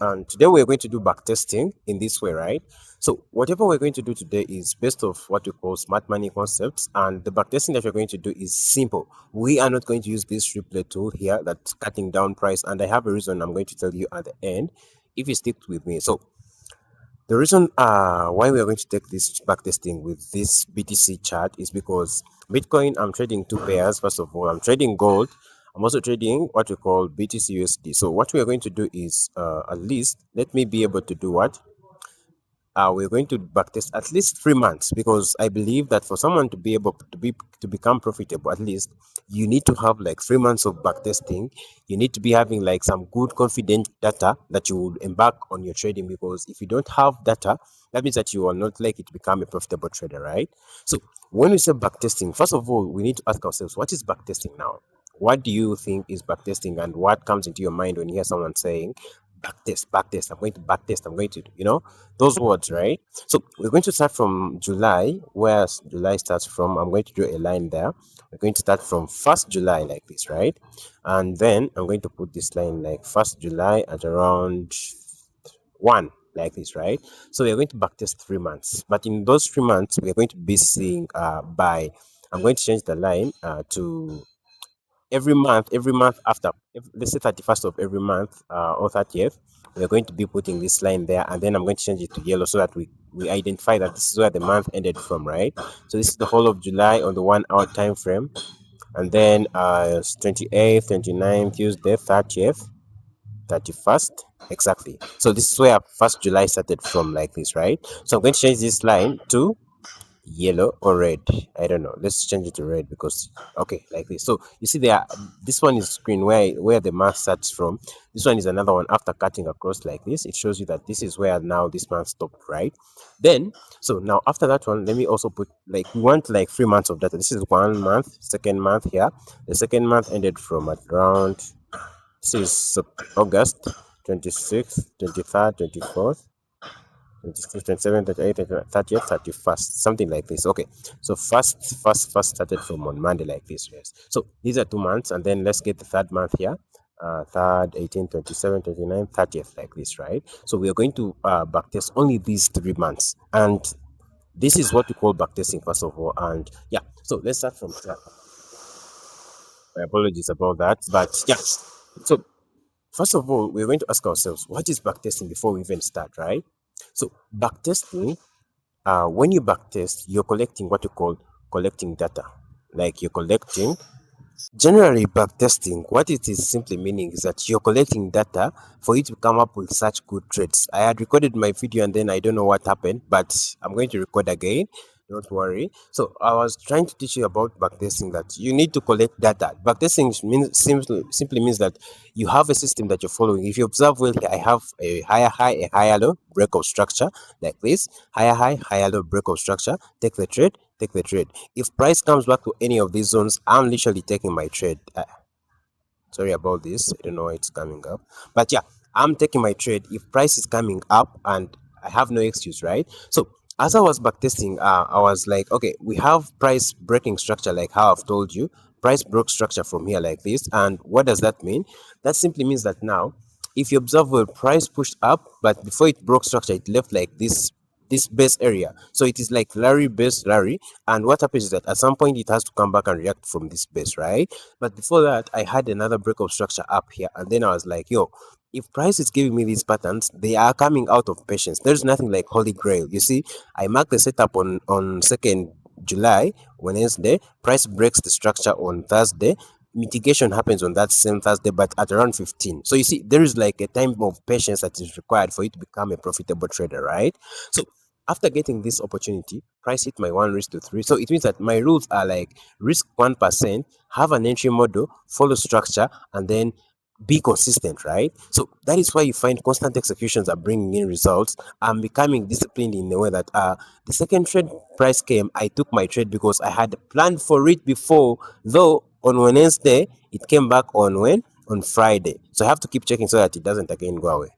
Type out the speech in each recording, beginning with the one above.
and today we're going to do backtesting in this way, right? So whatever we're going to do today is based off what we call smart money concepts, and the backtesting that we're going to do is simple. We are not going to use this replay tool here that's cutting down price, and I have a reason I'm going to tell you at the end if you stick with me. So the reason why we are going to take this backtesting with this BTC chart is because Bitcoin, I'm trading two pairs. First of all, I'm trading gold. I'm also trading what we call BTC USD. So what we are going to do is at least let me be able to do what we're going to backtest at least 3 months, because I believe that for someone to be able to become profitable, at least you need to have like 3 months of backtesting. You need to be having like some good confident data that you will embark on your trading, because if you don't have data, that means that you are not likely to become a profitable trader, right? So when we say backtesting, first of all, we need to ask ourselves, what is backtesting now? What do you think is backtesting, and what comes into your mind when you hear someone saying backtest, I'm going to backtest, I'm going to, those words, right? So we're going to start from July, where July starts from. I'm going to draw a line there. We're going to start from 1st July like this, right? And then I'm going to put this line like 1st July at around 1 like this, right? So we're going to backtest 3 months, but in those 3 months we're going to be seeing by I'm going to change the line to every month after, let's say 31st of every month or 30th, we're going to be putting this line there, and then I'm going to change it to yellow so that we identify that this is where the month ended from, right? So this is the whole of July on the 1 hour time frame, and then 28th, 29th, Tuesday, 30th, 31st, exactly. So this is where 1st July started from like this, right? So I'm going to change this line to yellow or red. I don't know, let's change it to red, because okay, like this. So you see there, this one is green, where the math starts from. This one is another one after cutting across like this. It shows you that this is where now this month stopped, right? Then, so now after that one, let me also put, like, we want like 3 months of data. This is 1 month, second month here. The second month ended from at around, this is August 26th, 23rd, 24th, 26, 27, 28, 30th, 31st, something like this. Okay, so first started from on Monday like this. Yes. So these are 2 months, and then let's get the third month here. Third, 18, 27, 29, 30th, like this, right? So we are going to backtest only these 3 months, and this is what we call backtesting, first of all. And yeah, so let's start from here. My apologies about that, but yeah. So first of all, we're going to ask ourselves, what is backtesting before we even start, right? So backtesting, when you backtest, you're collecting what you call collecting data. Like you're collecting, generally backtesting, what it is simply meaning is that you're collecting data for you to come up with such good trades. I had recorded my video and then I don't know what happened, but I'm going to record again. Don't worry. So I was trying to teach you about backtesting, that you need to collect data. Backtesting simply means that you have a system that you're following. If you observe well here, I have a higher high, a higher low breakout structure like this. Higher high, higher low breakout structure. Take the trade, take the trade. If price comes back to any of these zones, I'm literally taking my trade. Sorry about this. I don't know why it's coming up, but yeah, I'm taking my trade if price is coming up, and I have no excuse, right? So as I was backtesting, I was like, okay, we have price breaking structure, like how I've told you. Price broke structure from here like this, and what does that mean? That simply means that now, if you observe, where price pushed up, but before it broke structure, it left like this base area. So it is like Larry base Larry. And what happens is that at some point it has to come back and react from this base, right? But before that, I had another breakup structure up here. And then I was like, yo, if price is giving me these patterns, they are coming out of patience. There's nothing like holy grail. You see, I marked the setup on 2nd July, Wednesday. Price breaks the structure on Thursday. Mitigation happens on that same Thursday, but at around 15. So you see, there is like a time of patience that is required for you to become a profitable trader, right? So after getting this opportunity, price hit my 1:3. So it means that my rules are like risk 1%, have an entry model, follow structure, and then be consistent, right? So that is why you find constant executions are bringing in results. I'm becoming disciplined in the way that the second trade price came, I took my trade because I had planned for it before, though on Wednesday it came back on when? On Friday. So I have to keep checking so that it doesn't again go away.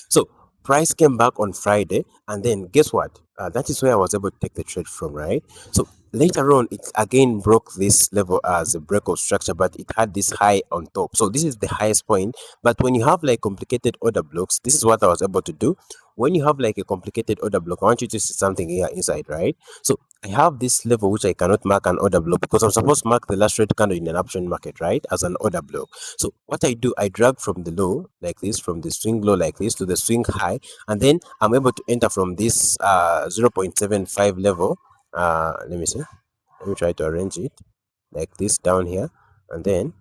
So price came back on Friday, and then guess what? That is where I was able to take the trade from, right? So later on it again broke this level as a breakout structure, but it had this high on top. So this is the highest point. But when you have like complicated order blocks, this is what I was able to do. When you have like a complicated order block, I want you to see something here inside, right? So I have this level which I cannot mark an order block because I'm supposed to mark the last red candle in an option market, right, as an order block. So what I do, I drag from the low like this, from the swing low like this to the swing high, and then I'm able to enter from this 0.75 level. Let me see, let me try to arrange it like this down here, and then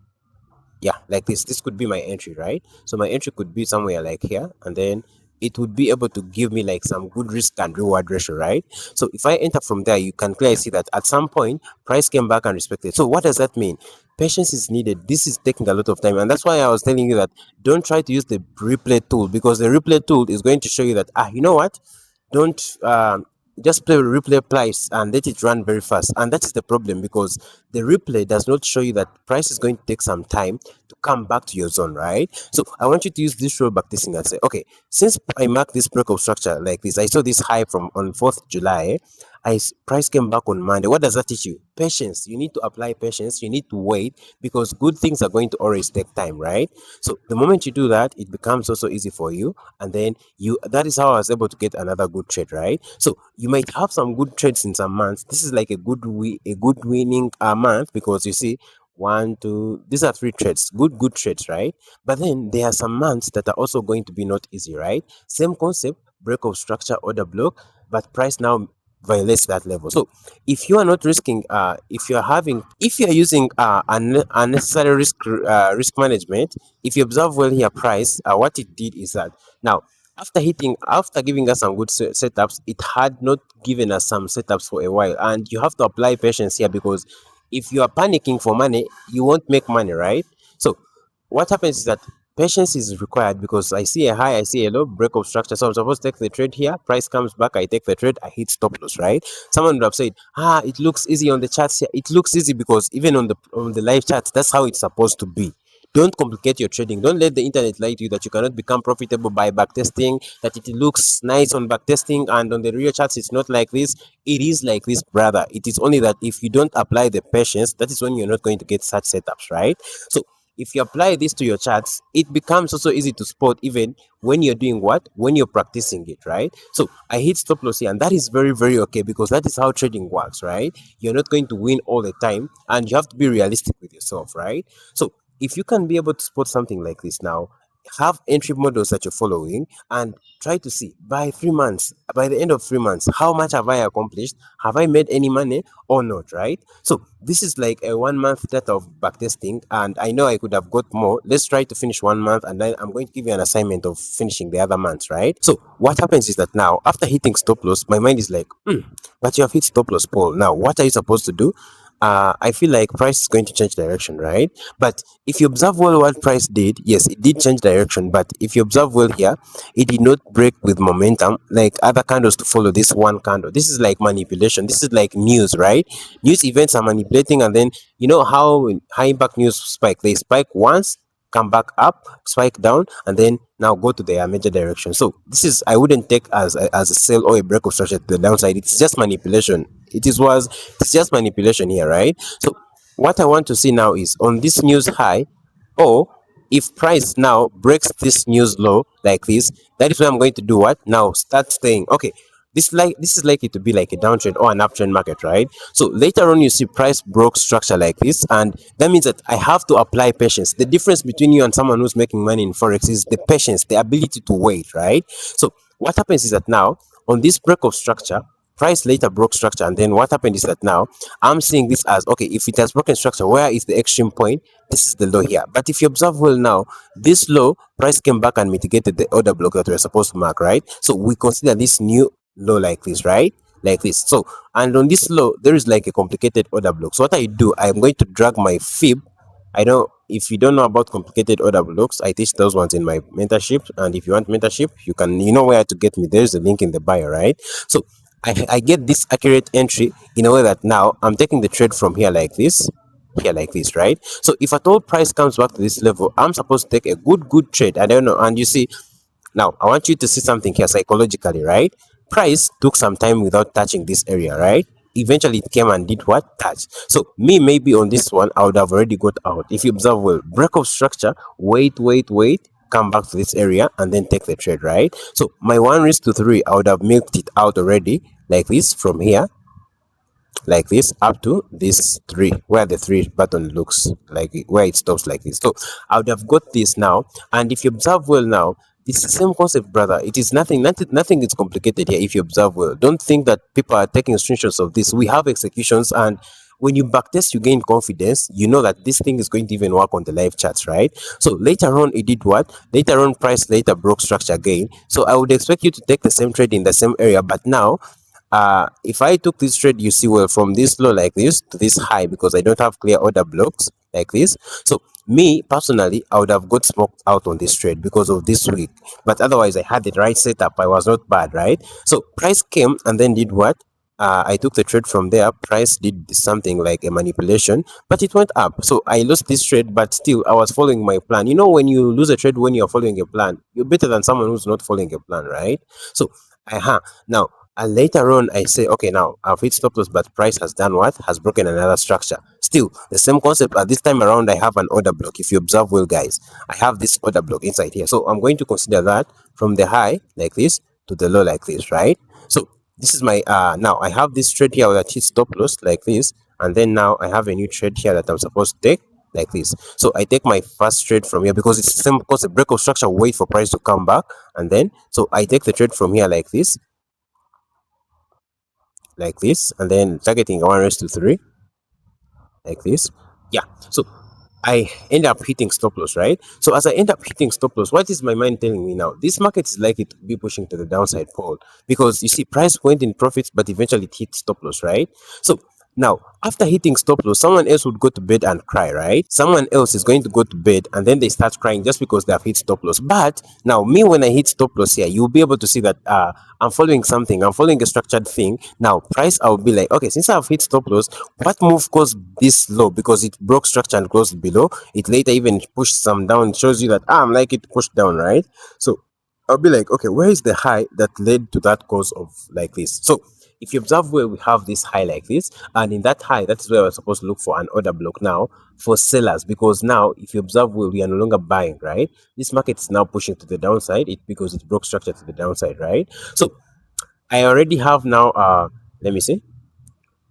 yeah, like this could be my entry, right? So my entry could be somewhere like here, and then it would be able to give me like some good risk and reward ratio, right? So if I enter from there, you can clearly see that at some point price came back and respected. So what does that mean? Patience is needed. This is taking a lot of time, and that's why I was telling you that don't try to use the replay tool, because the replay tool is going to show you that, you know what, don't just play replay price and let it run very fast. And that is the problem, because the replay does not show you that price is going to take some time to come back to your zone, right? So I want you to use this roll back testing and say, okay, since I marked this breakout structure like this, I saw this high from on 4th July, price came back on Monday. What does that teach you? Patience. You need to apply patience. You need to wait, because good things are going to always take time, right? So the moment you do that, it becomes also easy for you, and then that is how I was able to get another good trade, right? So you might have some good trades in some months. This is like a good winning month, because you see, one, two, these are three trades, good trades, right? But then there are some months that are also going to be not easy, right? Same concept, break of structure, order block, but price now violates that level. So if you are not risking, if you are using unnecessary risk management, if you observe well here, price, what it did is that now, after giving us some good setups, it had not given us some setups for a while, and you have to apply patience here, because if you are panicking for money, you won't make money, right? So what happens is that patience is required, because I see a high, I see a low, break of structure. So I'm supposed to take the trade here. Price comes back, I take the trade, I hit stop loss, right? Someone would have said, it looks easy on the charts here. It looks easy because even on the live charts, that's how it's supposed to be. Don't complicate your trading. Don't let the internet lie to you that you cannot become profitable by backtesting, that it looks nice on backtesting and on the real charts it's not like this. It is like this, brother. It is only that if you don't apply the patience, that is when you're not going to get such setups, right? So if you apply this to your charts, it becomes also easy to spot, even when you're doing what? When you're practicing it, right? So I hit stop loss here, and that is very, very okay, because that is how trading works, right? You're not going to win all the time, and you have to be realistic with yourself, right? So if you can be able to spot something like this now, have entry models that you're following, and try to see by 3 months, by the end of 3 months, how much have I accomplished? Have I made any money or not, right? So this is like a 1 month data of backtesting, and I know I could have got more. Let's try to finish 1 month, and then I'm going to give you an assignment of finishing the other months, right? So what happens is that now, after hitting stop loss, my mind is like, but you have hit stop loss, Paul. Now what are you supposed to do? I feel like price is going to change direction, right? But if you observe well what price did, yes, it did change direction. But if you observe well here, it did not break with momentum like other candles to follow this one candle. This is like manipulation. This is like news, right? News events are manipulating, and then you know how high impact news spike. They spike once, come back up, spike down, and then now go to their major direction. So this is, I wouldn't take as a sell or a break of structure to the downside. It's just manipulation. It's just manipulation here, right? So what I want to see now is on this news high, or if price now breaks this news low like this, that is what I'm going to do. What now? Start saying, okay, this is likely to be like a downtrend or an uptrend market, right? So later on, you see price broke structure like this, and that means that I have to apply patience. The difference between you and someone who's making money in forex is the patience, the ability to wait, right? So what happens is that now on this break of structure, price later broke structure, and then what happened is that now I'm seeing this as, okay, if it has broken structure, where is the extreme point? This is the low here. But if you observe well now, this low, price came back and mitigated the order block that we're supposed to mark, right? So we consider this new low like this, right? Like this. So, and on this low, there is like a complicated order block. So what I do, I'm going to drag my fib. I don't, if you don't know about complicated order blocks, I teach those ones in my mentorship. And if you want mentorship, you know where to get me. There's a link in the bio, right? So I get this accurate entry in a way that now I'm taking the trade from here like this, right? So if at all price comes back to this level, I'm supposed to take a good trade. I don't know. And you see, now I want you to see something here psychologically, right? Price took some time without touching this area, right? eventually it came and did what? Touch. So me, maybe on this one I would have already got out. If you observe well, break of structure, wait, come back to this area and then take the trade, right? So my 1:3, I would have milked it out already, like this, from here, like this, up to this 3, where the 3 button looks like where it stops, like this. So I would have got this now. And if you observe well now, it's the same concept, brother. It is nothing is complicated here. If you observe well, don't think that people are taking screenshots of this. We have executions, and when you backtest, you gain confidence. You know that this thing is going to even work on the live charts, right? So later on, it did what? Later on, price later broke structure again. So I would expect you to take the same trade in the same area. But now, if I took this trade, you see, well, from this low like this to this high, because I don't have clear order blocks like this. So me personally, I would have got smoked out on this trade because of this week. But otherwise, I had the right setup. I was not bad, right? So price came and then did what? I took the trade from there. Price did something like a manipulation, but it went up. So I lost this trade, but still I was following my plan. You know, when you lose a trade when you're following a plan, you're better than someone who's not following a plan, right? So, now, and later on, I say, okay, now I've hit stop loss, but price has done what? Has broken another structure. Still, the same concept. At this time around, I have an order block. If you observe well, guys, I have this order block inside here. So I'm going to consider that from the high like this to the low like this, right? So this is my, now I have this trade here that hits stop loss like this. And then now I have a new trade here that I'm supposed to take like this. So I take my first trade from here because it's the same concept. Break of structure, wait for price to come back. And then, so I take the trade from here like this, and then targeting 1:3 like this. Yeah, so I end up hitting stop loss, right? So as I end up hitting stop loss, what is my mind telling me now? This market is likely to be pushing to the downside pole, because you see price went in profits but eventually it hit stop loss, right? So now, after hitting stop loss, someone else would go to bed and cry, right? Someone else is going to go to bed and then they start crying just because they have hit stop loss. But now, me, when I hit stop loss here, you'll be able to see that I'm following something. I'm following a structured thing. Now, price, I'll be like, okay, since I've hit stop loss, what move caused this low? Because it broke structure and closed below. It later even pushed some down. It shows you that I'm like it pushed down, right? So I'll be like, okay, where is the high that led to that cause of like this? So if you observe where we have this high like this, and in that high, that is where we're supposed to look for an order block now for sellers, because now if you observe where we are no longer buying, right? This market is now pushing to the downside, because it broke structure to the downside, right? So I already have now, let me see,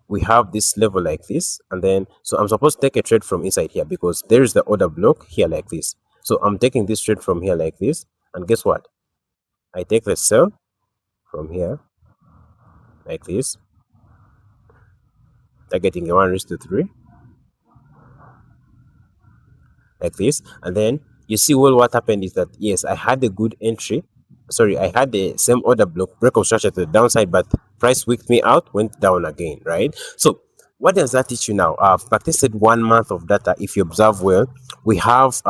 we have this level like this, and then so I'm supposed to take a trade from inside here because there is the order block here like this. So I'm taking this trade from here like this, and guess what? I take the sell from here like this, targeting a 1:3 like this. And then you see, well, what happened is that yes, I had a good entry. Sorry, I had the same order block, break of structure to the downside, but price wicked me out, went down again, right? So what does that teach you now? I've practiced 1 month of data. If you observe well, we have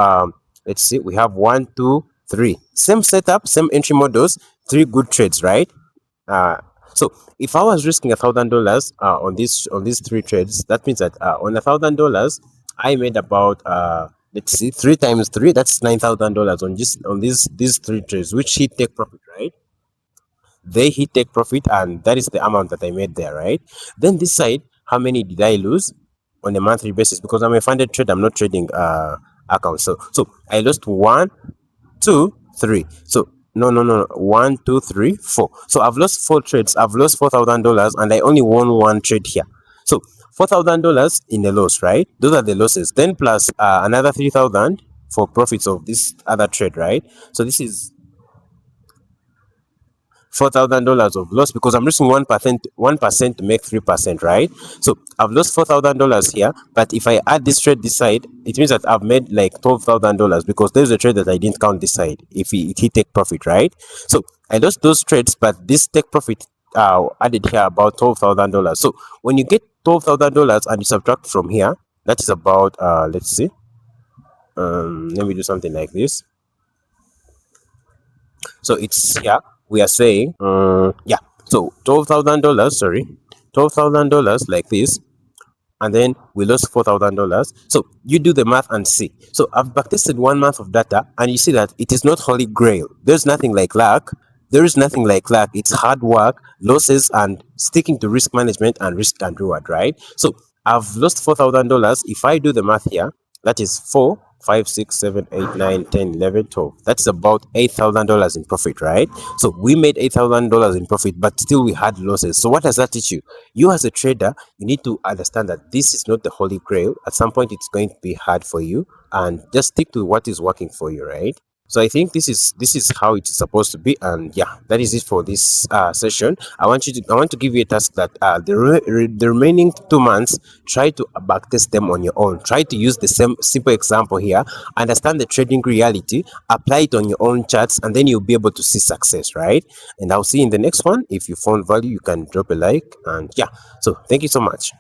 let's see, we have 1, 2, 3, same setup, same entry models, 3 good trades, right? uh so if I was risking $1,000 on these 3 trades, that means that on $1,000 I made about let's see, 3 times 3, that's $9,000 on just on these 3 trades, which he take profit, right? They hit take profit, and that is the amount that I made there, right? Then this side, how many did I lose on a monthly basis? Because I'm a funded trade, I'm not trading accounts. So I lost 1, 2, 3. So no, 1, 2, 3, 4. So I've lost 4 trades. I've lost $4,000, and I only won 1 trade here. So $4,000 in the loss, right? Those are the losses. Then plus another 3,000 for profits of this other trade, right? So this is $4,000 of loss, because I'm losing 1% to make 3%, right? So I've lost $4,000 here, but if I add this trade this side, it means that I've made like $12,000, because there's a trade that I didn't count this side. If he take profit, right? So I lost those trades, but this take profit added here about $12,000. So when you get $12,000 and you subtract from here, that is about let's see, let me do something like this. So it's here, we are saying, yeah, so $12,000, sorry, $12,000 like this, and then we lost $4,000. So you do the math and see. So I've backtested 1 month of data, and you see that it is not holy grail. There's nothing like luck. There is nothing like luck. It's hard work, losses, and sticking to risk management and risk and reward, right? So I've lost $4,000. If I do the math here, that is 4, 5, 6, 7, 8, 9, 10, 11, 12. That's about $8,000 in profit, right? So we made $8,000 in profit, but still we had losses. So what does that teach you? You as a trader, you need to understand that this is not the holy grail. At some point, it's going to be hard for you, and just stick to what is working for you, right? So I think this is how it is supposed to be, and yeah, that is it for this session. I want to give you a task that the remaining 2 months, try to backtest them on your own. Try to use the same simple example here, understand the trading reality, apply it on your own charts, and then you'll be able to see success, right? And I'll see you in the next one. If you found value, you can drop a like, and yeah. So thank you so much.